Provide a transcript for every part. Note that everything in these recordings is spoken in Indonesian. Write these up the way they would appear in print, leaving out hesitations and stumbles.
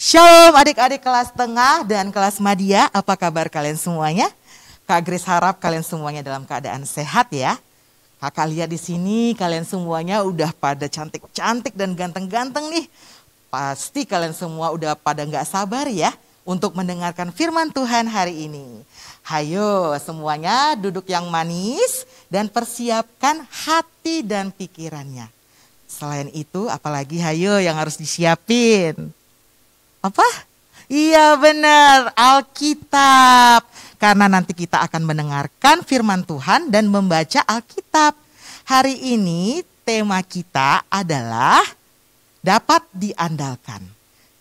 Shalom adik-adik kelas tengah dan kelas madya, apa kabar kalian semuanya? Kak Grace harap kalian semuanya dalam keadaan sehat ya. Kakak lihat di sini kalian semuanya udah pada cantik-cantik dan ganteng-ganteng nih. Pasti kalian semua udah pada gak sabar ya untuk mendengarkan firman Tuhan hari ini. Hayo semuanya duduk yang manis dan persiapkan hati dan pikirannya. Selain itu apalagi hayo yang harus disiapin? Apa? Iya benar, Alkitab. Karena nanti kita akan mendengarkan firman Tuhan dan membaca Alkitab. Hari ini tema kita adalah dapat diandalkan.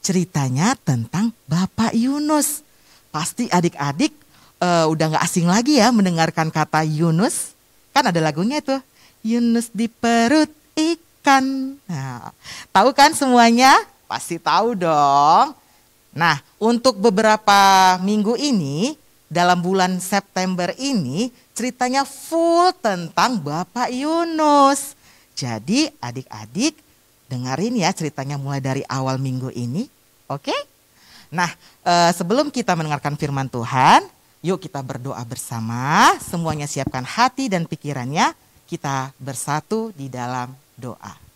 Ceritanya tentang Bapak Yunus. Pasti adik-adik udah gak asing lagi ya mendengarkan kata Yunus. Kan ada lagunya tuh, Yunus di perut ikan. Nah, tahu kan semuanya? Pasti tahu dong. Nah, untuk beberapa minggu ini, dalam bulan September ini, ceritanya full tentang Bapak Yunus. Jadi adik-adik dengerin ya ceritanya mulai dari awal minggu ini. Oke? Nah, sebelum kita mendengarkan firman Tuhan, yuk kita berdoa bersama. Semuanya siapkan hati dan pikirannya. Kita bersatu di dalam doa.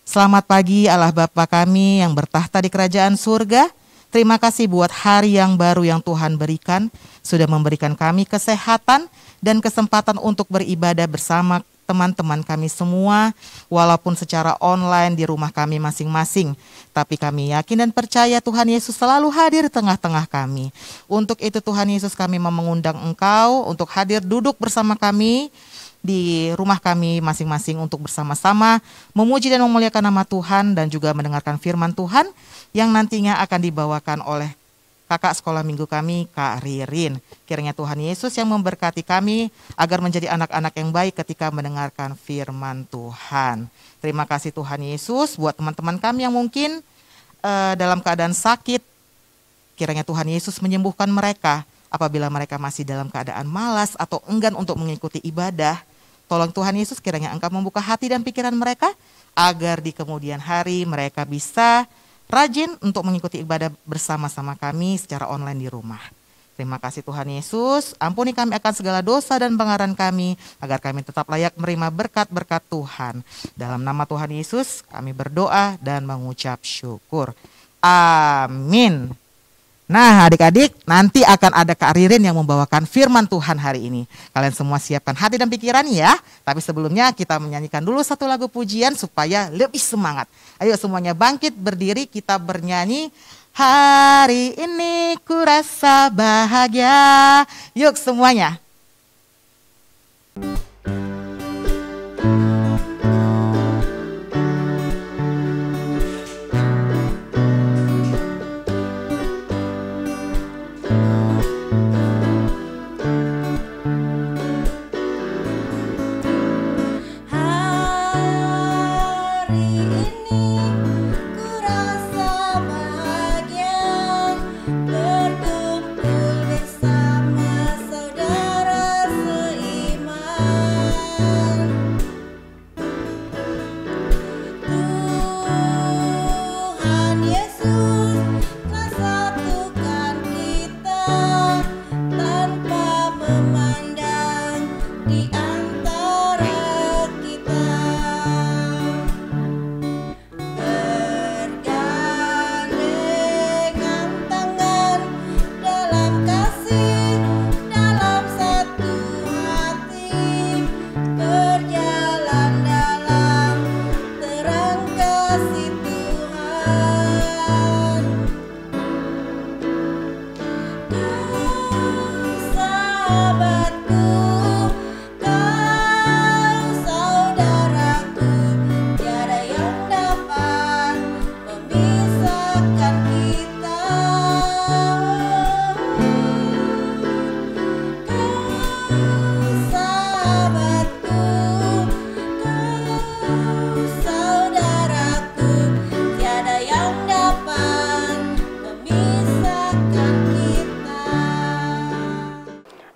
Selamat pagi Allah Bapa kami yang bertahta di kerajaan surga. Terima kasih buat hari yang baru yang Tuhan berikan. Sudah memberikan kami kesehatan dan kesempatan untuk beribadah bersama teman-teman kami semua. Walaupun secara online di rumah kami masing-masing. Tapi kami yakin dan percaya Tuhan Yesus selalu hadir di tengah-tengah kami. Untuk itu Tuhan Yesus kami mau mengundang Engkau untuk hadir duduk bersama kami di rumah kami masing-masing untuk bersama-sama memuji dan memuliakan nama Tuhan dan juga mendengarkan firman Tuhan yang nantinya akan dibawakan oleh kakak sekolah minggu kami, Kak Ririn. Kiranya Tuhan Yesus yang memberkati kami agar menjadi anak-anak yang baik ketika mendengarkan firman Tuhan. Terima kasih Tuhan Yesus buat teman-teman kami yang mungkin dalam keadaan sakit. Kiranya Tuhan Yesus menyembuhkan mereka. Apabila mereka masih dalam keadaan malas atau enggan untuk mengikuti ibadah, tolong Tuhan Yesus kiranya Engkau membuka hati dan pikiran mereka agar di kemudian hari mereka bisa rajin untuk mengikuti ibadah bersama-sama kami secara online di rumah. Terima kasih Tuhan Yesus, ampuni kami akan segala dosa dan pelanggaran kami agar kami tetap layak menerima berkat-berkat Tuhan. Dalam nama Tuhan Yesus kami berdoa dan mengucap syukur. Amin. Nah adik-adik nanti akan ada Kak Ririn yang membawakan firman Tuhan hari ini. Kalian semua siapkan hati dan pikiran ya. Tapi sebelumnya kita menyanyikan dulu satu lagu pujian supaya lebih semangat. Ayo semuanya bangkit berdiri kita bernyanyi. Hari ini ku rasa bahagia. Yuk semuanya.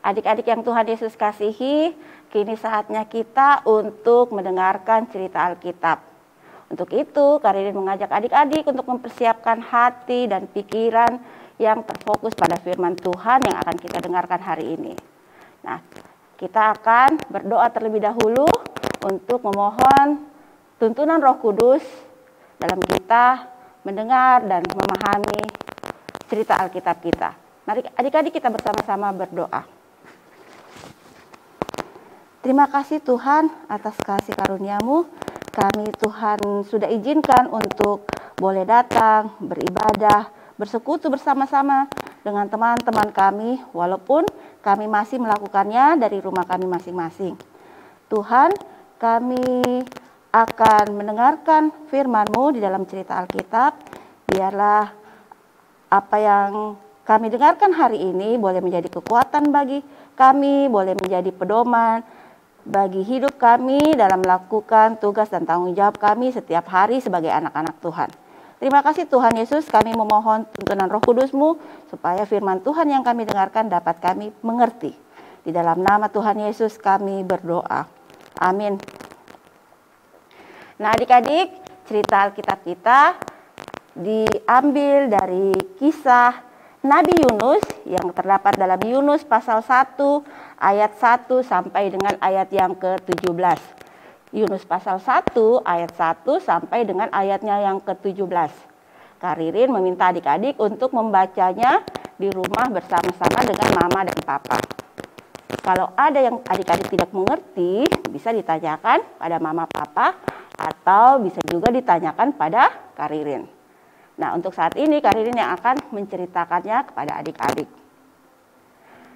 Adik-adik yang Tuhan Yesus kasihi, kini saatnya kita untuk mendengarkan cerita Alkitab. Untuk itu, Karirin mengajak adik-adik untuk mempersiapkan hati dan pikiran yang terfokus pada firman Tuhan yang akan kita dengarkan hari ini. Nah, kita akan berdoa terlebih dahulu untuk memohon tuntunan Roh Kudus dalam kita mendengar dan memahami cerita Alkitab kita. Mari adik-adik kita bersama-sama berdoa. Terima kasih Tuhan atas kasih karunia-Mu. Kami Tuhan sudah izinkan untuk boleh datang, beribadah, bersekutu bersama-sama dengan teman-teman kami, walaupun kami masih melakukannya dari rumah kami masing-masing. Tuhan, kami akan mendengarkan firman-Mu di dalam cerita Alkitab. Biarlah apa yang kami dengarkan hari ini boleh menjadi kekuatan bagi kami, boleh menjadi pedoman bagi hidup kami dalam melakukan tugas dan tanggung jawab kami setiap hari sebagai anak-anak Tuhan. Terima kasih Tuhan Yesus, kami memohon tuntunan Roh Kudus-Mu supaya firman Tuhan yang kami dengarkan dapat kami mengerti. Di dalam nama Tuhan Yesus kami berdoa. Amin. Nah adik-adik, cerita Alkitab kita diambil dari kisah Nabi Yunus yang terdapat dalam Yunus pasal 1 ayat 1 sampai dengan ayat yang ke-17. Yunus pasal 1 ayat 1 sampai dengan ayatnya yang ke-17. Karirin meminta adik-adik untuk membacanya di rumah bersama-sama dengan mama dan papa. Kalau ada yang adik-adik tidak mengerti, bisa ditanyakan pada mama papa atau bisa juga ditanyakan pada Karirin. Nah, untuk saat ini Karirin yang akan menceritakannya kepada adik-adik.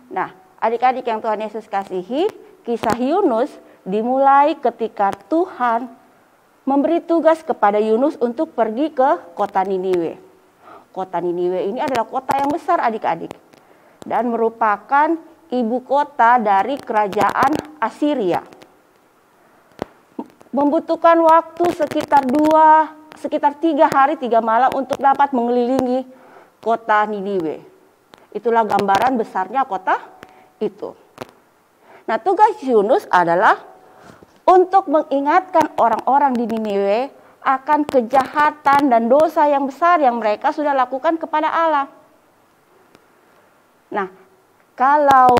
Nah, adik-adik yang Tuhan Yesus kasihi, kisah Yunus dimulai ketika Tuhan memberi tugas kepada Yunus untuk pergi ke kota Niniwe. Kota Niniwe ini adalah kota yang besar adik-adik dan merupakan ibu kota dari kerajaan Asiria. Membutuhkan waktu sekitar 3 hari 3 malam untuk dapat mengelilingi kota Niniwe. Itulah gambaran besarnya kota itu. Nah, tugas Yunus adalah untuk mengingatkan orang-orang di Niniwe akan kejahatan dan dosa yang besar yang mereka sudah lakukan kepada Allah. Nah, kalau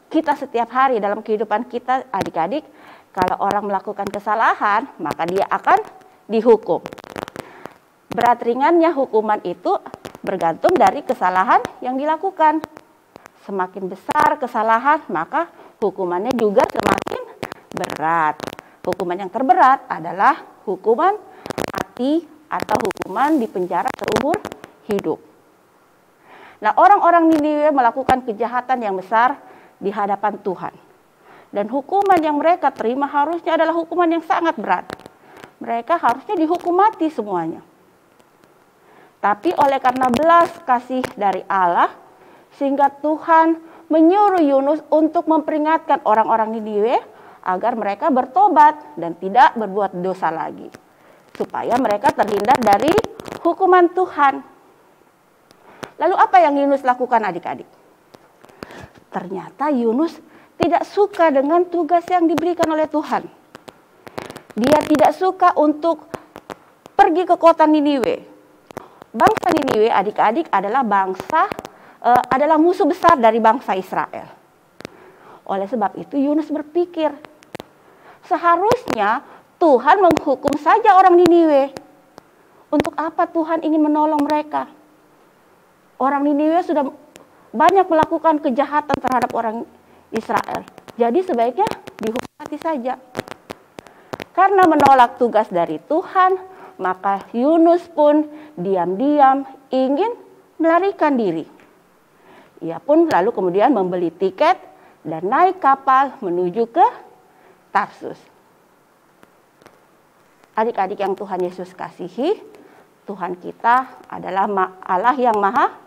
kita setiap hari dalam kehidupan kita adik-adik, kalau orang melakukan kesalahan, maka dia akan dihukum. Berat ringannya hukuman itu bergantung dari kesalahan yang dilakukan. Semakin besar kesalahan, maka hukumannya juga semakin berat. Hukuman yang terberat adalah hukuman mati atau hukuman di penjara seumur hidup. Nah, orang-orang Niniwe melakukan kejahatan yang besar di hadapan Tuhan. Dan hukuman yang mereka terima harusnya adalah hukuman yang sangat berat. Mereka harusnya dihukum mati semuanya. Tapi oleh karena belas kasih dari Allah, sehingga Tuhan menyuruh Yunus untuk memperingatkan orang-orang Niniwe agar mereka bertobat dan tidak berbuat dosa lagi. Supaya mereka terhindar dari hukuman Tuhan. Lalu apa yang Yunus lakukan adik-adik? Ternyata Yunus tidak suka dengan tugas yang diberikan oleh Tuhan. Dia tidak suka untuk pergi ke kota Niniwe. Bangsa Niniwe adik-adik adalah adalah musuh besar dari bangsa Israel. Oleh sebab itu Yunus berpikir, seharusnya Tuhan menghukum saja orang Niniwe. Untuk apa Tuhan ingin menolong mereka? Orang Niniwe sudah banyak melakukan kejahatan terhadap orang Israel. Jadi sebaiknya dihukum mati saja. Karena menolak tugas dari Tuhan, maka Yunus pun diam-diam ingin melarikan diri. Ia pun lalu kemudian membeli tiket dan naik kapal menuju ke Tarsus. Adik-adik yang Tuhan Yesus kasihi, Tuhan kita adalah Allah yang Maha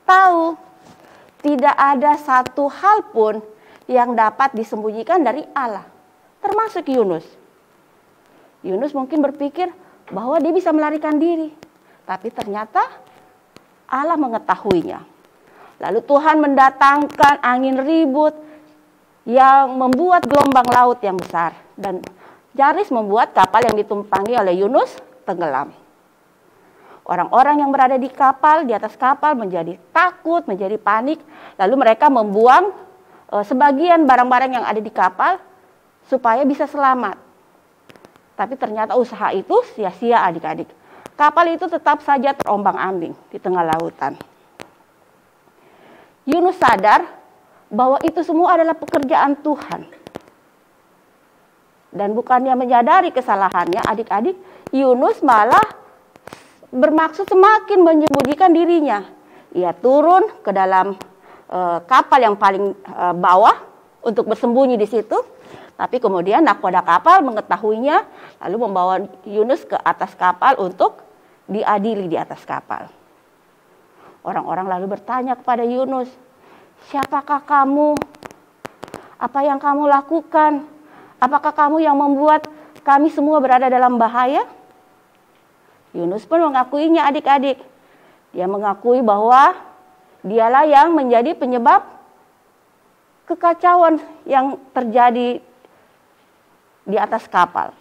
Tahu. Tidak ada satu hal pun yang dapat disembunyikan dari Allah, termasuk Yunus. Yunus mungkin berpikir bahwa dia bisa melarikan diri, tapi ternyata Allah mengetahuinya. Lalu Tuhan mendatangkan angin ribut yang membuat gelombang laut yang besar. Dan nyaris membuat kapal yang ditumpangi oleh Yunus tenggelam. Orang-orang yang berada di kapal, di atas kapal menjadi takut, menjadi panik. Lalu mereka membuang sebagian barang-barang yang ada di kapal supaya bisa selamat. Tapi ternyata usaha itu sia-sia adik-adik. Kapal itu tetap saja terombang-ambing di tengah lautan. Yunus sadar bahwa itu semua adalah pekerjaan Tuhan. Dan bukannya menyadari kesalahannya, adik-adik, Yunus malah bermaksud semakin menyembunyikan dirinya. Ia turun ke dalam kapal yang paling bawah untuk bersembunyi di situ. Tapi kemudian nahkoda kapal mengetahuinya, lalu membawa Yunus ke atas kapal untuk diadili di atas kapal. Orang-orang lalu bertanya kepada Yunus, "Siapakah kamu? Apa yang kamu lakukan? Apakah kamu yang membuat kami semua berada dalam bahaya?" Yunus pun mengakuinya adik-adik. Dia mengakui bahwa dialah yang menjadi penyebab kekacauan yang terjadi di atas kapal.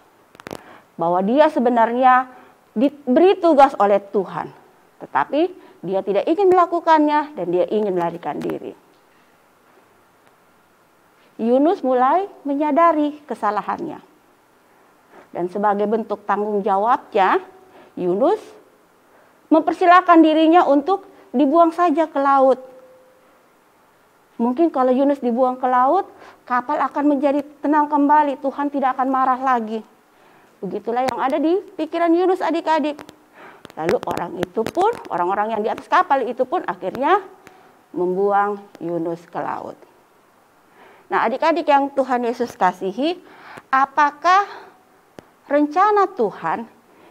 Bahwa dia sebenarnya diberi tugas oleh Tuhan. Tetapi dia tidak ingin melakukannya dan dia ingin melarikan diri. Yunus mulai menyadari kesalahannya. Dan sebagai bentuk tanggung jawabnya, Yunus mempersilahkan dirinya untuk dibuang saja ke laut. Mungkin kalau Yunus dibuang ke laut, kapal akan menjadi tenang kembali. Tuhan tidak akan marah lagi. Begitulah yang ada di pikiran Yunus adik-adik. Lalu orang-orang yang di atas kapal itu pun akhirnya membuang Yunus ke laut. Nah, adik-adik yang Tuhan Yesus kasihi, apakah rencana Tuhan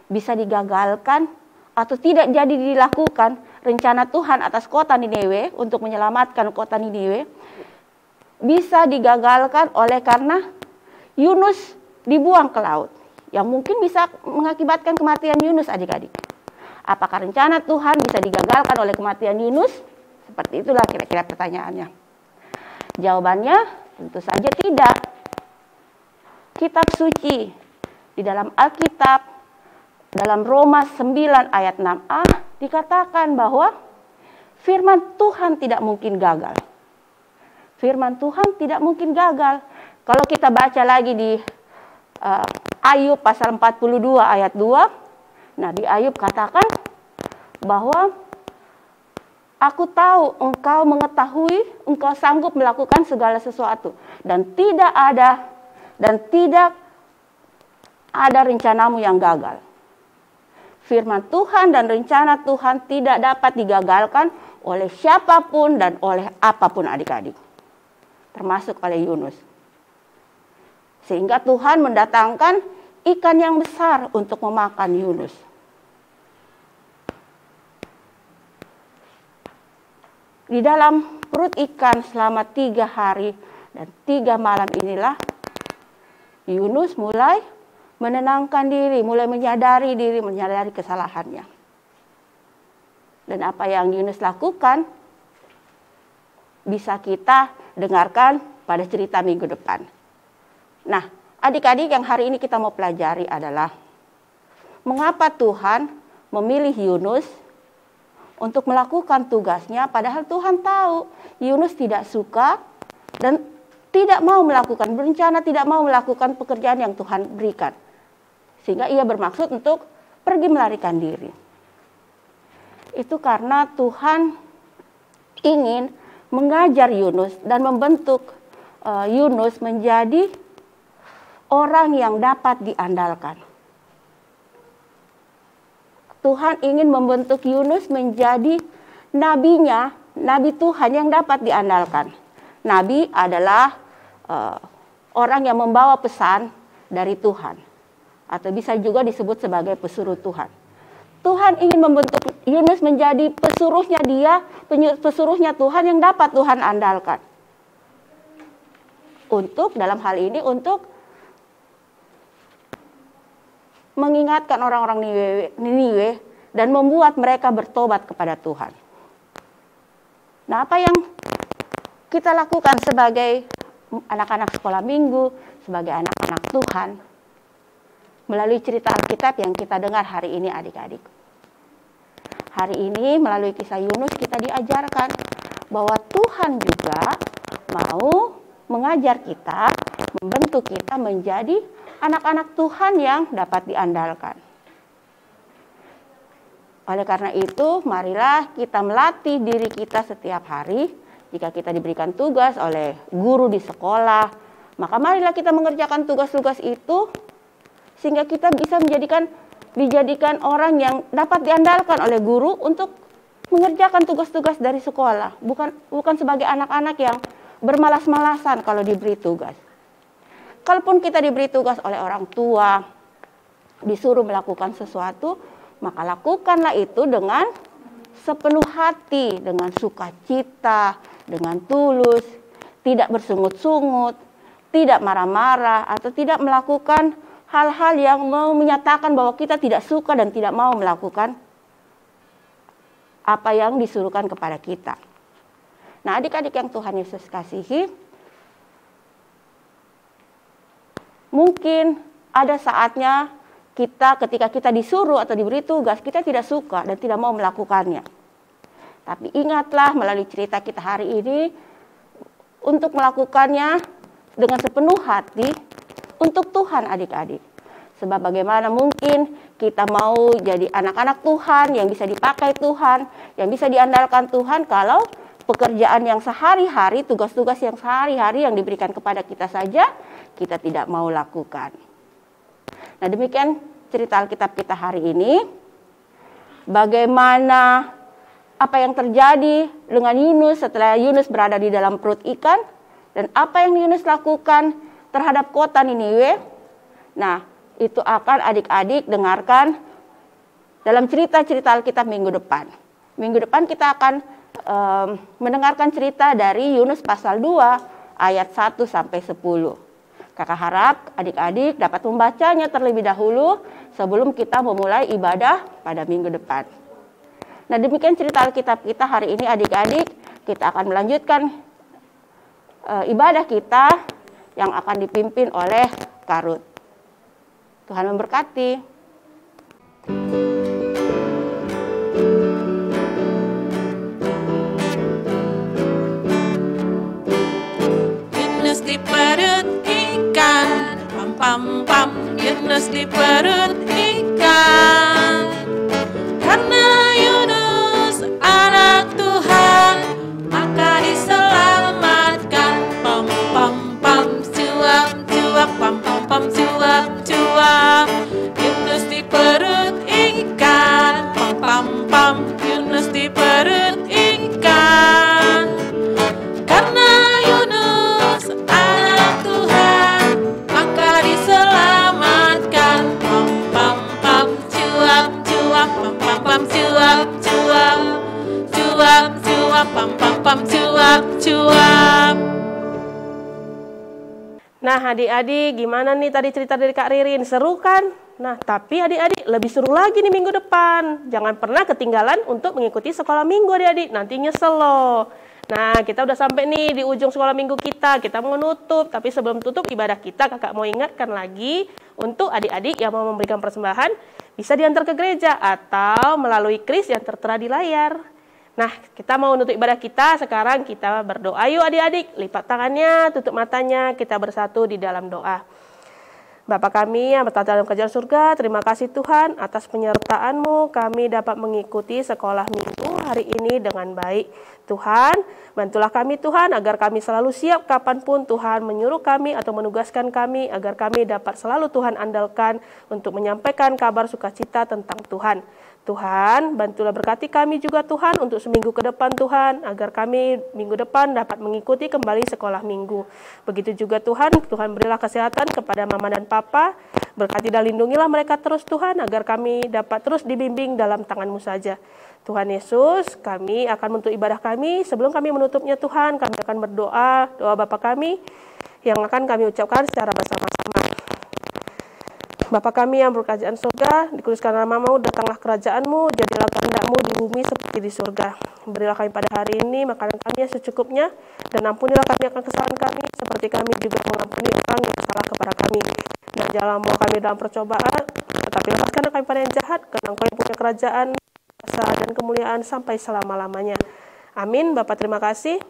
bisa digagalkan atau tidak jadi dilakukan? Rencana Tuhan atas kota Niniwe untuk menyelamatkan kota Niniwe bisa digagalkan oleh karena Yunus dibuang ke laut, yang mungkin bisa mengakibatkan kematian Yunus adik-adik. Apakah rencana Tuhan bisa digagalkan oleh kematian Yunus? Seperti itulah kira-kira pertanyaannya. Jawabannya tentu saja tidak. Kitab suci di dalam Alkitab, dalam Roma 9 ayat 6a dikatakan bahwa firman Tuhan tidak mungkin gagal. Firman Tuhan tidak mungkin gagal. Kalau kita baca lagi di Ayub pasal 42 ayat 2, Nabi Ayub katakan bahwa aku tahu engkau mengetahui, engkau sanggup melakukan segala sesuatu. Dan tidak ada rencanamu yang gagal. Firman Tuhan dan rencana Tuhan tidak dapat digagalkan oleh siapapun dan oleh apapun adik-adik. Termasuk oleh Yunus. Sehingga Tuhan mendatangkan ikan yang besar untuk memakan Yunus. Di dalam perut ikan selama 3 hari dan 3 malam inilah Yunus mulai menenangkan diri, mulai menyadari diri, menyadari kesalahannya. Dan apa yang Yunus lakukan bisa kita dengarkan pada cerita minggu depan. Nah, adik-adik yang hari ini kita mau pelajari adalah mengapa Tuhan memilih Yunus untuk melakukan tugasnya, padahal Tuhan tahu Yunus tidak suka dan tidak mau melakukan, berencana tidak mau melakukan pekerjaan yang Tuhan berikan. Sehingga ia bermaksud untuk pergi melarikan diri. Itu karena Tuhan ingin mengajar Yunus dan membentuk Yunus menjadi orang yang dapat diandalkan. Tuhan ingin membentuk Yunus menjadi nabinya, nabi Tuhan yang dapat diandalkan. Nabi adalah orang yang membawa pesan dari Tuhan. Atau bisa juga disebut sebagai pesuruh Tuhan. Tuhan ingin membentuk Yunus menjadi pesuruhnya dia, pesuruhnya Tuhan yang dapat Tuhan andalkan. Dalam hal ini untuk mengingatkan orang-orang Niniwe dan membuat mereka bertobat kepada Tuhan. Nah, apa yang kita lakukan sebagai anak-anak sekolah minggu, sebagai anak-anak Tuhan, melalui cerita Alkitab yang kita dengar hari ini adik-adik. Hari ini melalui kisah Yunus kita diajarkan bahwa Tuhan juga mau mengajar kita, membentuk kita menjadi anak-anak Tuhan yang dapat diandalkan. Oleh karena itu, marilah kita melatih diri kita setiap hari. Jika kita diberikan tugas oleh guru di sekolah, maka marilah kita mengerjakan tugas-tugas itu sehingga kita bisa dijadikan orang yang dapat diandalkan oleh guru untuk mengerjakan tugas-tugas dari sekolah. Bukan sebagai anak-anak yang bermalas-malasan kalau diberi tugas. Kalaupun kita diberi tugas oleh orang tua, disuruh melakukan sesuatu, maka lakukanlah itu dengan sepenuh hati, dengan sukacita, dengan tulus, tidak bersungut-sungut, tidak marah-marah, atau tidak melakukan hal-hal yang mau menyatakan bahwa kita tidak suka dan tidak mau melakukan apa yang disuruhkan kepada kita. Nah, adik-adik yang Tuhan Yesus kasihi, mungkin ada saatnya ketika kita disuruh atau diberi tugas, kita tidak suka dan tidak mau melakukannya. Tapi ingatlah melalui cerita kita hari ini, untuk melakukannya dengan sepenuh hati untuk Tuhan adik-adik. Sebab bagaimana mungkin kita mau jadi anak-anak Tuhan yang bisa dipakai Tuhan, yang bisa diandalkan Tuhan kalau pekerjaan yang sehari-hari, tugas-tugas yang sehari-hari yang diberikan kepada kita saja, kita tidak mau lakukan. Nah, demikian cerita Alkitab kita hari ini. Bagaimana apa yang terjadi dengan Yunus setelah Yunus berada di dalam perut ikan, dan apa yang Yunus lakukan terhadap kota Niniwe. Nah, itu akan adik-adik dengarkan dalam cerita-cerita Alkitab minggu depan. Minggu depan kita akan mendengarkan cerita dari Yunus pasal 2 ayat 1 sampai 10. Kakak harap adik-adik dapat membacanya terlebih dahulu sebelum kita memulai ibadah pada minggu depan. Nah, demikian cerita Alkitab kita hari ini adik-adik. Kita akan melanjutkan ibadah kita yang akan dipimpin oleh Karut. Tuhan memberkati. Yunus di perut ikan, pam pam pam. Yunus di perut ikan. Karena Yunus anak Tuhan, maka diselamatkan. Pam pam pam, cuap cuap, pam pam pam, cuap cuap. Yunus di perut ikan, pam pam pam. Yunus di perut ikan. Karena Yunus anak Tuhan, maka diselamatkan. Pam pam pam, cuap cuap, pam pam pam, cuap cuap, cuap cuap, pam pam pam, cuap cuap. Nah, adik-adik, gimana nih tadi cerita dari Kak Ririn? Seru kan? Nah, tapi adik-adik lebih seru lagi nih minggu depan. Jangan pernah ketinggalan untuk mengikuti sekolah minggu adik-adik. Nanti nyesel loh. Nah, kita udah sampai nih di ujung sekolah minggu kita. Kita mau nutup, tapi sebelum tutup ibadah kita, kakak mau ingatkan lagi untuk adik-adik yang mau memberikan persembahan, bisa diantar ke gereja atau melalui kris yang tertera di layar. Nah, kita mau nutup ibadah kita, sekarang kita berdoa. Yuk adik-adik, lipat tangannya, tutup matanya, kita bersatu di dalam doa. Bapa kami yang bertata dalam kerajaan surga, terima kasih Tuhan atas penyertaan-Mu, kami dapat mengikuti sekolah minggu hari ini dengan baik. Tuhan, bantulah kami Tuhan agar kami selalu siap kapanpun Tuhan menyuruh kami atau menugaskan kami, agar kami dapat selalu Tuhan andalkan untuk menyampaikan kabar sukacita tentang Tuhan. Tuhan, bantulah berkati kami juga Tuhan untuk seminggu ke depan Tuhan, agar kami minggu depan dapat mengikuti kembali sekolah minggu. Begitu juga Tuhan, Tuhan berilah kesehatan kepada Mama dan Papa, berkati dan lindungilah mereka terus Tuhan, agar kami dapat terus dibimbing dalam tangan-Mu saja. Tuhan Yesus, kami akan menutup ibadah kami, sebelum kami menutupnya Tuhan, kami akan berdoa, doa Bapa kami, yang akan kami ucapkan secara bersama-sama. Bapa kami yang berkerajaan surga, dikuduskanlah namamu, datanglah kerajaanmu, jadilah kehendakmu di bumi seperti di surga. Berilah kami pada hari ini makanan kami yang secukupnya, dan ampunilah kami akan kesalahan kami, seperti kami juga mengampuni orang yang salah kepada kami. Dan janganlah membawa kami dalam percobaan, tetapi lepaskanlah kami pada yang jahat, karena Engkau yang punya kerajaan, kuasa, dan kemuliaan sampai selama-lamanya. Amin. Bapa terima kasih.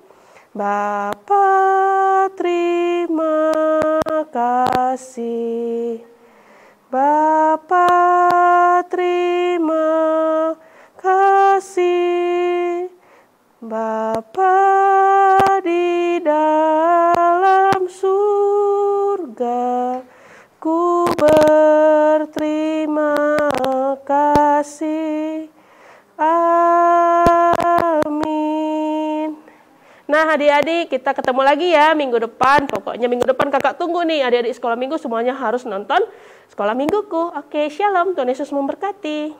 Bapa terima kasih. Bapa terima kasih. Bapa di dalam surga, ku berterima kasih. Amin. Nah adik-adik, kita ketemu lagi ya minggu depan. Pokoknya minggu depan kakak tunggu nih adik-adik sekolah minggu semuanya harus nonton Sekolah Mingguku. Oke, shalom. Tuhan Yesus memberkati.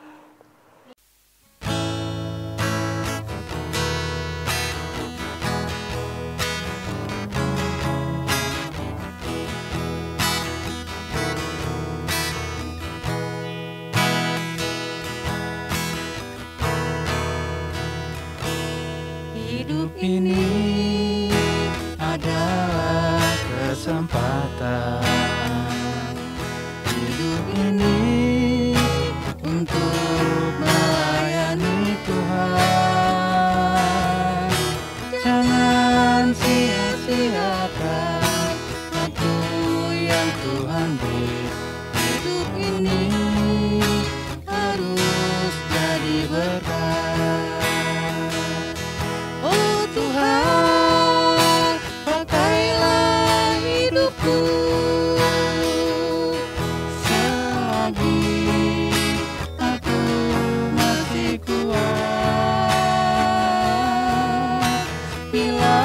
Hidup ini adalah kesempatan. Hidup ini untuk melayani Tuhan. Jangan sia-siakan waktu yang Tuhan beri. Hidup ini harus jadi berkat. Oh Tuhan, pakailah hidupku selagi aku masih kuat. Bila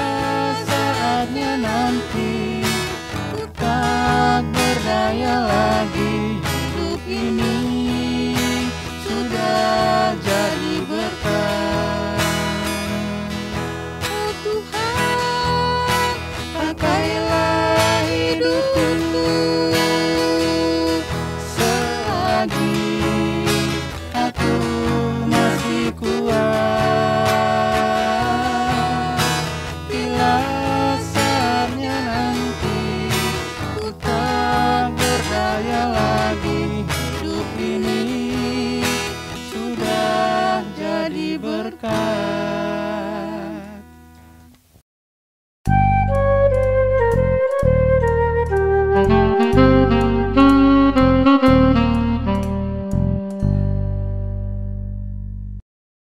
saatnya nanti ku tak berdaya lagi, hidup ini sudah jadi berkat. Oh Tuhan, pakailah hidupku selagi aku masih kuat. Bila saatnya nanti ku tak berdaya lagi, hidup ini sudah jadi berkat.